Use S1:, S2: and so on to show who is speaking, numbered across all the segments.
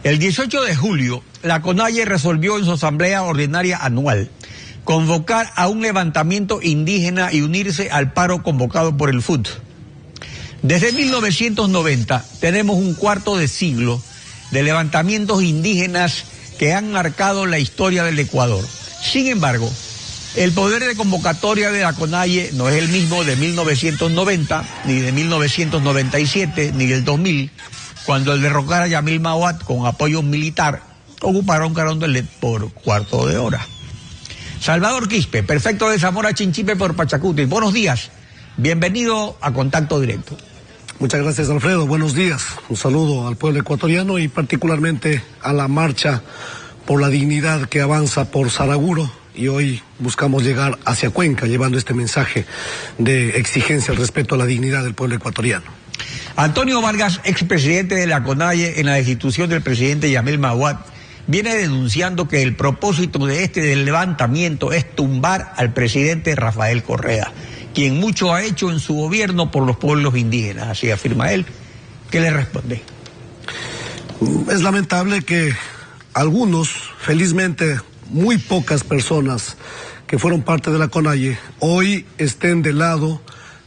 S1: El 18 de julio, la CONAIE resolvió en su asamblea ordinaria anual convocar a un levantamiento indígena y unirse al paro convocado por el FUT. Desde 1990 tenemos un cuarto de siglo de levantamientos indígenas que han marcado la historia del Ecuador. Sin embargo, el poder de convocatoria de la CONAIE no es el mismo de 1990, ni de 1997, ni del 2000, cuando al derrocar a Yamil Mahuad con apoyo militar, ocuparon Carondelet por cuarto de hora. Salvador Quispe, prefecto de Zamora Chinchipe por Pachacuti. Buenos días, bienvenido a Contacto Directo.
S2: Muchas gracias, Alfredo, buenos días. Un saludo al pueblo ecuatoriano y particularmente a la marcha por la dignidad que avanza por Saraguro, y hoy buscamos llegar hacia Cuenca llevando este mensaje de exigencia al respeto a la dignidad del pueblo ecuatoriano.
S1: Antonio Vargas, expresidente de la CONAIE en la destitución del presidente Yamil Mahuad, viene denunciando que el propósito del levantamiento es tumbar al presidente Rafael Correa, quien mucho ha hecho en su gobierno por los pueblos indígenas, así afirma él. ¿Qué le responde?
S2: Es lamentable que algunos, felizmente muy pocas personas que fueron parte de la CONAIE, hoy estén del lado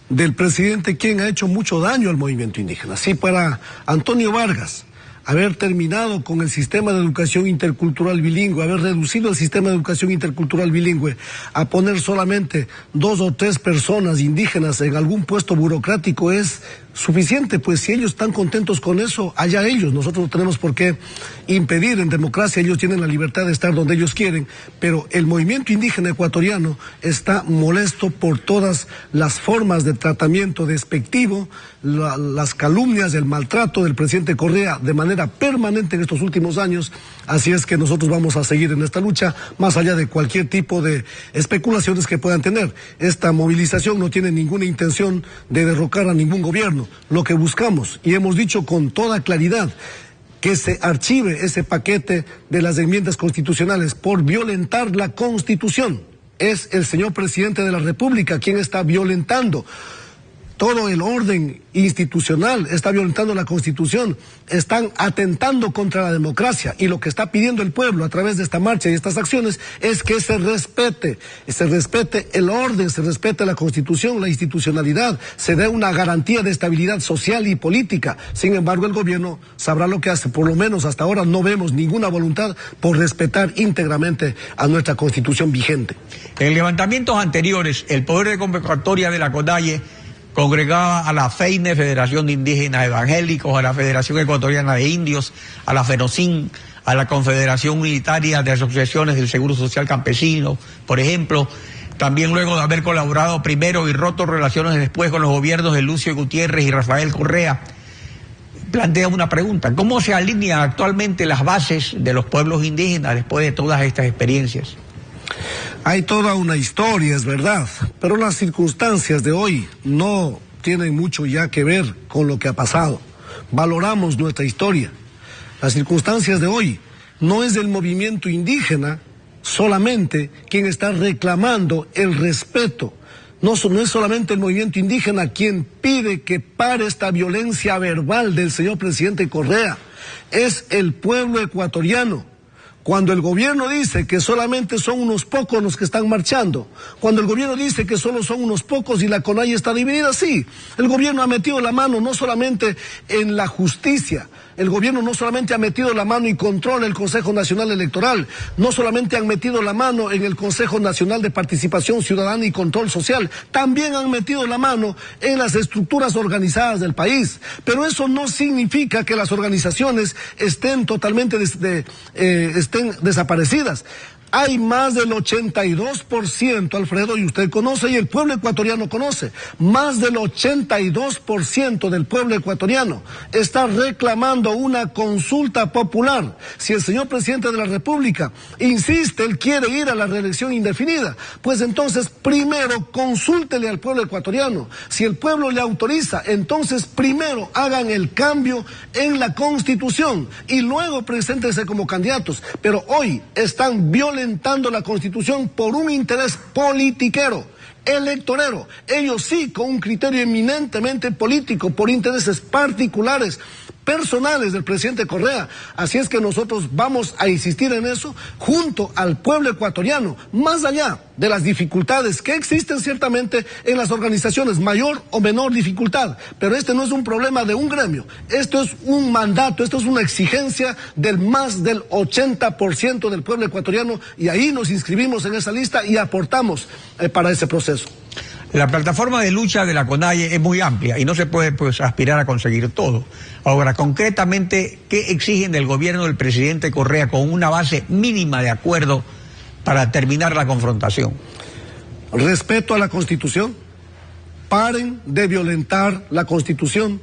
S2: del presidente, quien ha hecho mucho daño al movimiento indígena. Sí, para Antonio Vargas, haber terminado con el sistema de educación intercultural bilingüe, haber reducido el sistema de educación intercultural bilingüe a poner solamente 2 o 3 personas indígenas en algún puesto burocrático es suficiente. Pues si ellos están contentos con eso, allá ellos. Nosotros no tenemos por qué impedir. En democracia ellos tienen la libertad de estar donde ellos quieren, pero el movimiento indígena ecuatoriano está molesto por todas las formas de tratamiento despectivo, las calumnias, el maltrato del presidente Correa de manera permanente en estos últimos años. Así es que nosotros vamos a seguir en esta lucha, más allá de cualquier tipo de especulaciones que puedan tener. Esta movilización no tiene ninguna intención de derrocar a ningún gobierno. Lo que buscamos, y hemos dicho con toda claridad, que se archive ese paquete de las enmiendas constitucionales por violentar la Constitución. Es el señor presidente de la República quien está violentando todo el orden institucional, está violentando la Constitución, están atentando contra la democracia, y lo que está pidiendo el pueblo a través de esta marcha y estas acciones es que se respete el orden, se respete la Constitución, la institucionalidad, se dé una garantía de estabilidad social y política. Sin embargo, el gobierno sabrá lo que hace. Por lo menos hasta ahora no vemos ninguna voluntad por respetar íntegramente a nuestra Constitución vigente.
S1: En levantamientos anteriores, el poder de convocatoria de la CONAIE congregaba a la FEINE, Federación de Indígenas Evangélicos, a la Federación Ecuatoriana de Indios, a la FENOCIN, a la Confederación Unitaria de Asociaciones del Seguro Social Campesino, por ejemplo. También luego de haber colaborado primero y roto relaciones después con los gobiernos de Lucio Gutiérrez y Rafael Correa, plantea una pregunta: ¿cómo se alinean actualmente las bases de los pueblos indígenas después de todas estas experiencias?
S2: Hay toda una historia, es verdad, pero las circunstancias de hoy no tienen mucho ya que ver con lo que ha pasado. Valoramos nuestra historia. Las circunstancias de hoy no es el movimiento indígena solamente quien está reclamando el respeto. No es solamente el movimiento indígena quien pide que pare esta violencia verbal del señor presidente Correa. Es el pueblo ecuatoriano. Cuando el gobierno dice que solamente son unos pocos los que están marchando, cuando el gobierno dice que solo son unos pocos y la CONAIE está dividida, sí, el gobierno ha metido la mano no solamente en la justicia, el gobierno no solamente ha metido la mano y controla el Consejo Nacional Electoral, no solamente han metido la mano en el Consejo Nacional de Participación Ciudadana y Control Social, también han metido la mano en las estructuras organizadas del país. Pero eso no significa que las organizaciones estén totalmente estén desaparecidas. Hay más del 82%, Alfredo, y usted conoce, y el pueblo ecuatoriano conoce, más del 82% del pueblo ecuatoriano está reclamando una consulta popular. Si el señor presidente de la República insiste, él quiere ir a la reelección indefinida, pues entonces primero consúltele al pueblo ecuatoriano. Si el pueblo le autoriza, entonces primero hagan el cambio en la Constitución y luego preséntense como candidatos. Pero hoy están violentando la Constitución por un interés politiquero, electorero. Ellos sí, con un criterio eminentemente político, por intereses particulares, personales del presidente Correa. Así es que nosotros vamos a insistir en eso junto al pueblo ecuatoriano, más allá de las dificultades que existen ciertamente en las organizaciones, mayor o menor dificultad, pero este no es un problema de un gremio, esto es un mandato, esto es una exigencia del más del 80% del pueblo ecuatoriano, y ahí nos inscribimos en esa lista y aportamos para ese proceso.
S1: La plataforma de lucha de la CONAIE es muy amplia y no se puede aspirar a conseguir todo. Ahora, concretamente, ¿qué exigen del gobierno del presidente Correa con una base mínima de acuerdo para terminar la confrontación?
S2: Respeto a la Constitución. Paren de violentar la Constitución.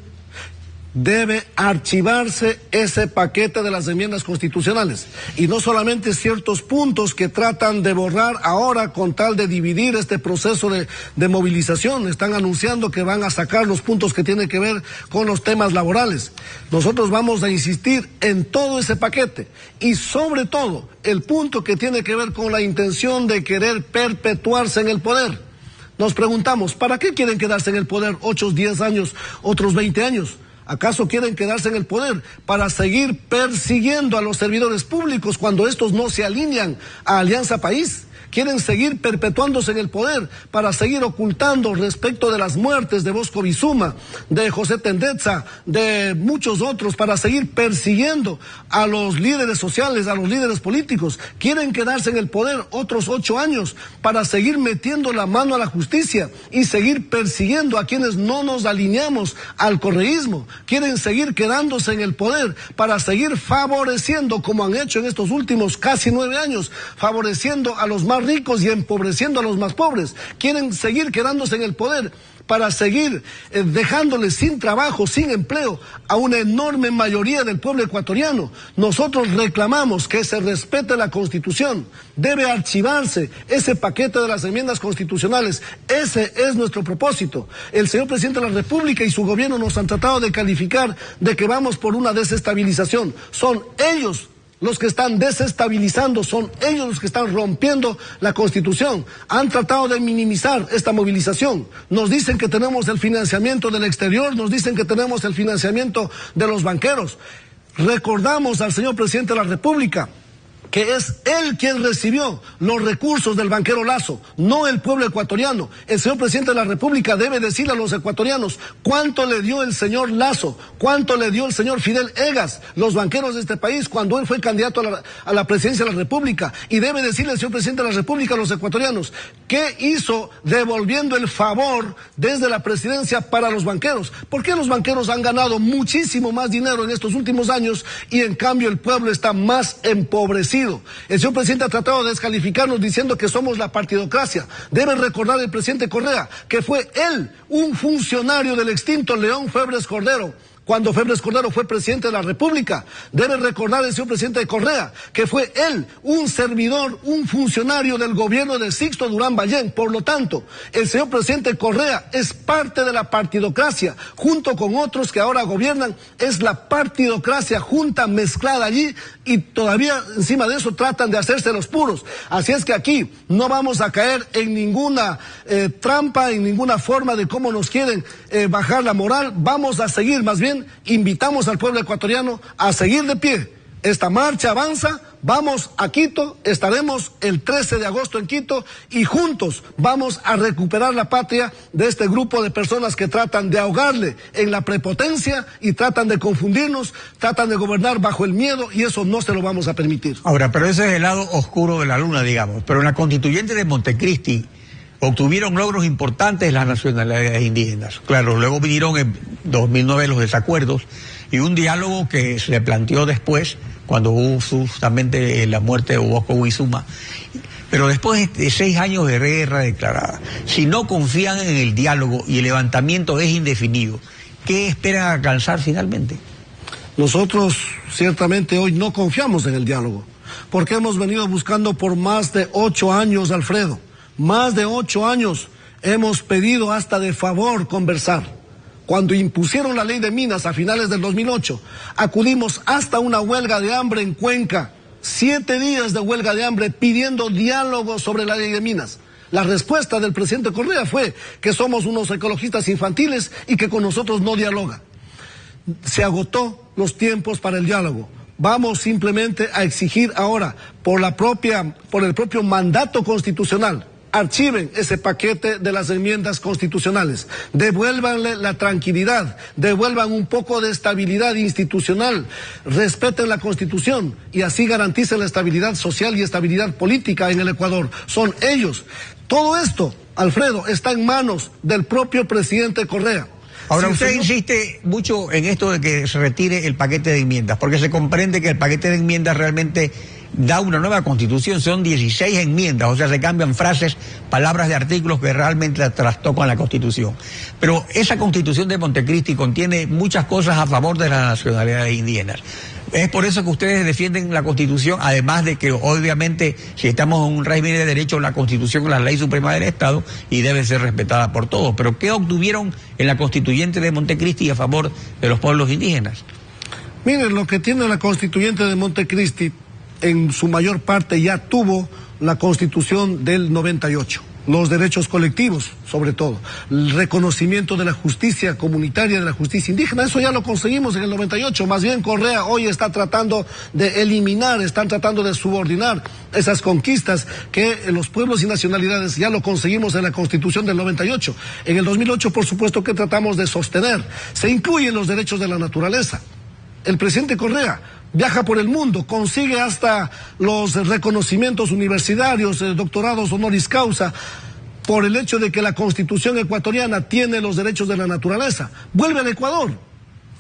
S2: Debe archivarse ese paquete de las enmiendas constitucionales, y no solamente ciertos puntos que tratan de borrar ahora con tal de dividir este proceso de movilización. Están anunciando que van a sacar los puntos que tienen que ver con los temas laborales. Nosotros vamos a insistir en todo ese paquete, y sobre todo el punto que tiene que ver con la intención de querer perpetuarse en el poder. Nos preguntamos, ¿para qué quieren quedarse en el poder 8, 10 años, otros 20 años? ¿Acaso quieren quedarse en el poder para seguir persiguiendo a los servidores públicos cuando estos no se alinean a Alianza País? ¿Quieren seguir perpetuándose en el poder para seguir ocultando respecto de las muertes de Bosco Bizuma, de José Tendetza, de muchos otros, para seguir persiguiendo a los líderes sociales, a los líderes políticos? ¿Quieren quedarse en el poder otros 8 años para seguir metiendo la mano a la justicia y seguir persiguiendo a quienes no nos alineamos al correísmo? ¿Quieren seguir quedándose en el poder para seguir favoreciendo, como han hecho en estos últimos casi 9 años, favoreciendo a los más ricos y empobreciendo a los más pobres? Quieren seguir quedándose en el poder para seguir dejándoles sin trabajo, sin empleo a una enorme mayoría del pueblo ecuatoriano. Nosotros reclamamos que se respete la Constitución. Debe archivarse ese paquete de las enmiendas constitucionales. Ese es nuestro propósito. El señor presidente de la República y su gobierno nos han tratado de calificar de que vamos por una desestabilización. Son ellos los que están desestabilizando, son ellos los que están rompiendo la Constitución. Han tratado de minimizar esta movilización. Nos dicen que tenemos el financiamiento del exterior, nos dicen que tenemos el financiamiento de los banqueros. Recordamos al señor presidente de la República que es él quien recibió los recursos del banquero Lazo, no el pueblo ecuatoriano. El señor presidente de la República debe decirle a los ecuatorianos cuánto le dio el señor Lazo, cuánto le dio el señor Fidel Egas, los banqueros de este país, cuando él fue candidato a la presidencia de la República. Y debe decirle el señor presidente de la República a los ecuatorianos qué hizo devolviendo el favor desde la presidencia para los banqueros. ¿Por qué los banqueros han ganado muchísimo más dinero en estos últimos años y en cambio el pueblo está más empobrecido? El señor presidente ha tratado de descalificarnos diciendo que somos la partidocracia. Debe recordar el presidente Correa que fue él un funcionario del extinto León Febres Cordero cuando Febres Cordero fue presidente de la República. Debe recordar el señor presidente de Correa que fue él un servidor, un funcionario del gobierno de Sixto Durán Ballén. Por lo tanto, el señor presidente Correa es parte de la partidocracia, junto con otros que ahora gobiernan. Es la partidocracia junta, mezclada allí, y todavía encima de eso tratan de hacerse los puros. Así es que aquí no vamos a caer en ninguna trampa, en ninguna forma de cómo nos quieren bajar la moral. Vamos a seguir, más bien invitamos al pueblo ecuatoriano a seguir de pie. Esta marcha avanza, vamos a Quito, estaremos el 13 de agosto en Quito y juntos vamos a recuperar la patria de este grupo de personas que tratan de ahogarle en la prepotencia y tratan de confundirnos, tratan de gobernar bajo el miedo, y eso no se lo vamos a permitir.
S1: Ahora, pero ese es el lado oscuro de la luna, digamos. Pero en la constituyente de Montecristi obtuvieron logros importantes las nacionalidades indígenas. Claro, luego vinieron en 2009 los desacuerdos y un diálogo que se planteó después, cuando hubo justamente la muerte de Bosco Bizuma. Pero después de 6 años de guerra declarada, si no confían en el diálogo y el levantamiento es indefinido, ¿qué esperan alcanzar finalmente?
S2: Nosotros ciertamente hoy no confiamos en el diálogo, porque hemos venido buscando por más de 8 años, Alfredo. Más de 8 años hemos pedido hasta de favor conversar. Cuando impusieron la ley de minas a finales del 2008, acudimos hasta una huelga de hambre en Cuenca. 7 días de huelga de hambre pidiendo diálogo sobre la ley de minas. La respuesta del presidente Correa fue que somos unos ecologistas infantiles y que con nosotros no dialoga. Se agotó los tiempos para el diálogo. Vamos simplemente a exigir ahora, por el propio mandato constitucional, archiven ese paquete de las enmiendas constitucionales, devuélvanle la tranquilidad, devuelvan un poco de estabilidad institucional, respeten la Constitución y así garanticen la estabilidad social y estabilidad política en el Ecuador. Son ellos. Todo esto, Alfredo, está en manos del propio presidente Correa.
S1: Ahora, usted insiste mucho en esto de que se retire el paquete de enmiendas, porque se comprende que el paquete de enmiendas realmente da una nueva constitución, son 16 enmiendas, o sea, se cambian frases, palabras de artículos que realmente trastocan la constitución. Pero esa constitución de Montecristi contiene muchas cosas a favor de las nacionalidades indígenas. Es por eso que ustedes defienden la Constitución, además de que obviamente si estamos en un régimen de derecho, la Constitución es la ley suprema del Estado y debe ser respetada por todos. Pero ¿qué obtuvieron en la Constituyente de Montecristi a favor de los pueblos indígenas?
S2: Miren, lo que tiene la Constituyente de Montecristi, en su mayor parte ya tuvo la Constitución del 98. Los derechos colectivos, sobre todo, el reconocimiento de la justicia comunitaria, de la justicia indígena, eso ya lo conseguimos en el 98, más bien Correa hoy está tratando de eliminar, están tratando de subordinar esas conquistas que los pueblos y nacionalidades ya lo conseguimos en la Constitución del 98. En el 2008, por supuesto que tratamos de sostener, se incluyen los derechos de la naturaleza. El presidente Correa viaja por el mundo, consigue hasta los reconocimientos universitarios, doctorados honoris causa, por el hecho de que la Constitución ecuatoriana tiene los derechos de la naturaleza. Vuelve al Ecuador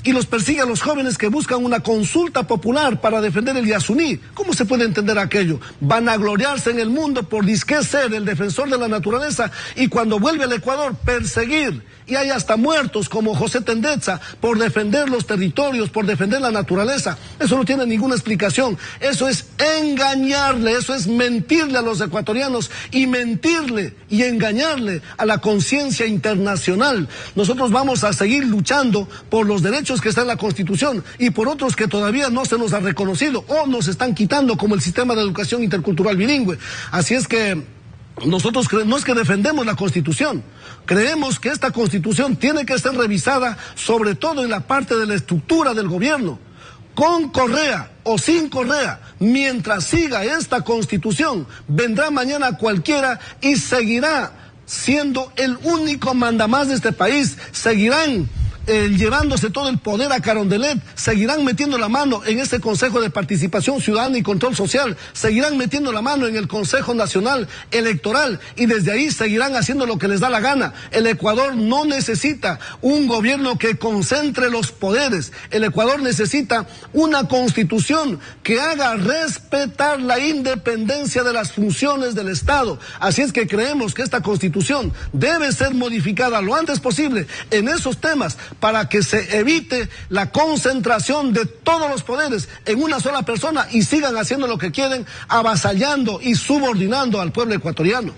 S2: y los persigue a los jóvenes que buscan una consulta popular para defender el Yasuní. ¿Cómo se puede entender aquello? Van a gloriarse en el mundo por disque ser el defensor de la naturaleza y cuando vuelve al Ecuador perseguir, y hay hasta muertos como José Tendetza por defender los territorios, por defender la naturaleza. Eso no tiene ninguna explicación. Eso es engañarle, eso es mentirle a los ecuatorianos y mentirle y engañarle a la conciencia internacional. Nosotros vamos a seguir luchando por los derechos que están en la Constitución y por otros que todavía no se nos ha reconocido o nos están quitando, como el sistema de educación intercultural bilingüe. Así es que nosotros no es que defendemos la Constitución, creemos que esta Constitución tiene que ser revisada, sobre todo en la parte de la estructura del gobierno. Con Correa o sin Correa, mientras siga esta Constitución, vendrá mañana cualquiera y seguirá siendo el único mandamás de este país, seguirán llevándose todo el poder a Carondelet, seguirán metiendo la mano en este Consejo de Participación Ciudadana y Control Social, seguirán metiendo la mano en el Consejo Nacional Electoral y desde ahí seguirán haciendo lo que les da la gana. El Ecuador no necesita un gobierno que concentre los poderes, el Ecuador necesita una Constitución que haga respetar la independencia de las funciones del Estado. Así es que creemos que esta Constitución debe ser modificada lo antes posible en esos temas, para que se evite la concentración de todos los poderes en una sola persona y sigan haciendo lo que quieren, avasallando y subordinando al pueblo ecuatoriano.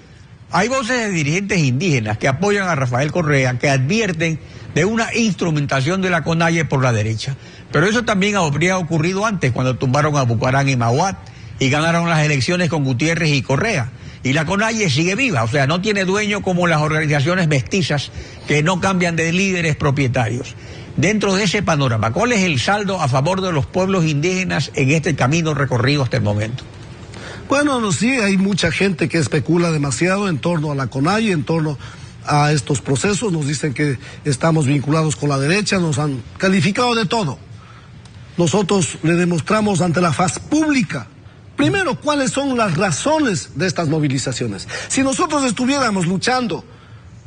S1: Hay voces de dirigentes indígenas que apoyan a Rafael Correa, que advierten de una instrumentación de la CONAIE por la derecha. Pero eso también habría ocurrido antes, cuando tumbaron a Bucarán y Mauat y ganaron las elecciones con Gutiérrez y Correa. Y la CONAIE sigue viva, o sea, no tiene dueño como las organizaciones mestizas que no cambian de líderes propietarios. Dentro de ese panorama, ¿cuál es el saldo a favor de los pueblos indígenas en este camino recorrido hasta el momento?
S2: Bueno, sí, hay mucha gente que especula demasiado en torno a la CONAIE, en torno a estos procesos. Nos dicen que estamos vinculados con la derecha, nos han calificado de todo. Nosotros le demostramos ante la faz pública, primero, ¿cuáles son las razones de estas movilizaciones? Si nosotros estuviéramos luchando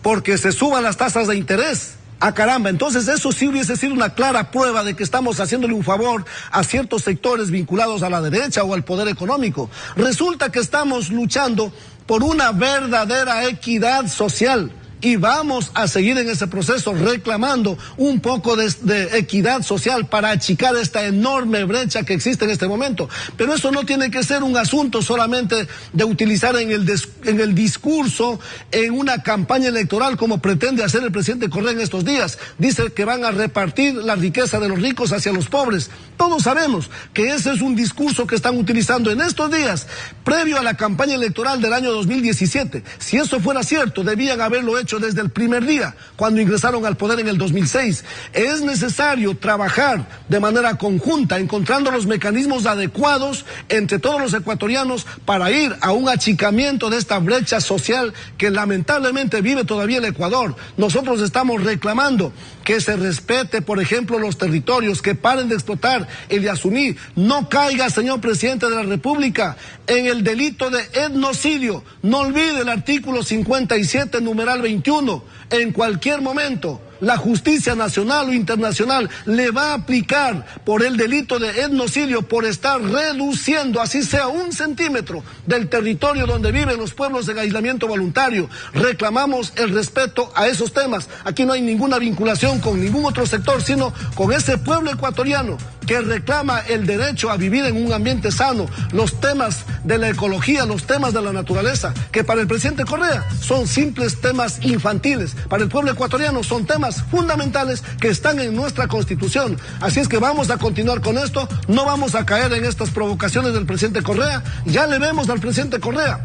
S2: porque se suban las tasas de interés, caramba, entonces eso sí hubiese sido una clara prueba de que estamos haciéndole un favor a ciertos sectores vinculados a la derecha o al poder económico. Resulta que estamos luchando por una verdadera equidad social. Y vamos a seguir en ese proceso reclamando un poco de equidad social para achicar esta enorme brecha que existe en este momento. Pero eso no tiene que ser un asunto solamente de utilizar en el el discurso, en una campaña electoral como pretende hacer el presidente Correa en estos días. Dice que van a repartir la riqueza de los ricos hacia los pobres. Todos sabemos que ese es un discurso que están utilizando en estos días, previo a la campaña electoral del año 2017. Si eso fuera cierto, debían haberlo hecho desde el primer día, cuando ingresaron al poder en el 2006. Es necesario trabajar de manera conjunta, encontrando los mecanismos adecuados entre todos los ecuatorianos para ir a un achicamiento de esta brecha social que lamentablemente vive todavía el Ecuador. Nosotros estamos reclamando que se respete, por ejemplo, los territorios, que paren de explotar y de asumir. No caiga, señor presidente de la República, en el delito de etnocidio. No olvide el artículo 57, numeral 21. En cualquier momento, la justicia nacional o internacional le va a aplicar por el delito de etnocidio, por estar reduciendo, así sea 1 centímetro, del territorio donde viven los pueblos en aislamiento voluntario. Reclamamos el respeto a esos temas. Aquí no hay ninguna vinculación con ningún otro sector, sino con ese pueblo ecuatoriano que reclama el derecho a vivir en un ambiente sano, los temas de la ecología, los temas de la naturaleza, que para el presidente Correa son simples temas infantiles. Para el pueblo ecuatoriano son temas fundamentales que están en nuestra Constitución. Así es que vamos a continuar con esto, no vamos a caer en estas provocaciones del presidente Correa. Ya le vemos al presidente Correa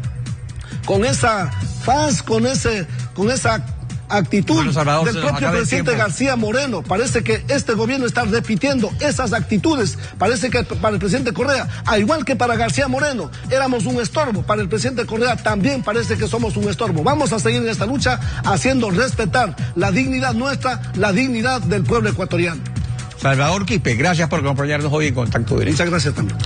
S2: con esa faz, con esa actitud del propio presidente García Moreno. Parece que este gobierno está repitiendo esas actitudes. Parece que para el presidente Correa, al igual que para García Moreno, éramos un estorbo. Para el presidente Correa también parece que somos un estorbo. Vamos a seguir en esta lucha haciendo respetar la dignidad nuestra, la dignidad del pueblo ecuatoriano.
S1: Salvador Quispe, gracias por acompañarnos hoy en Contacto Directo.
S2: Muchas gracias también.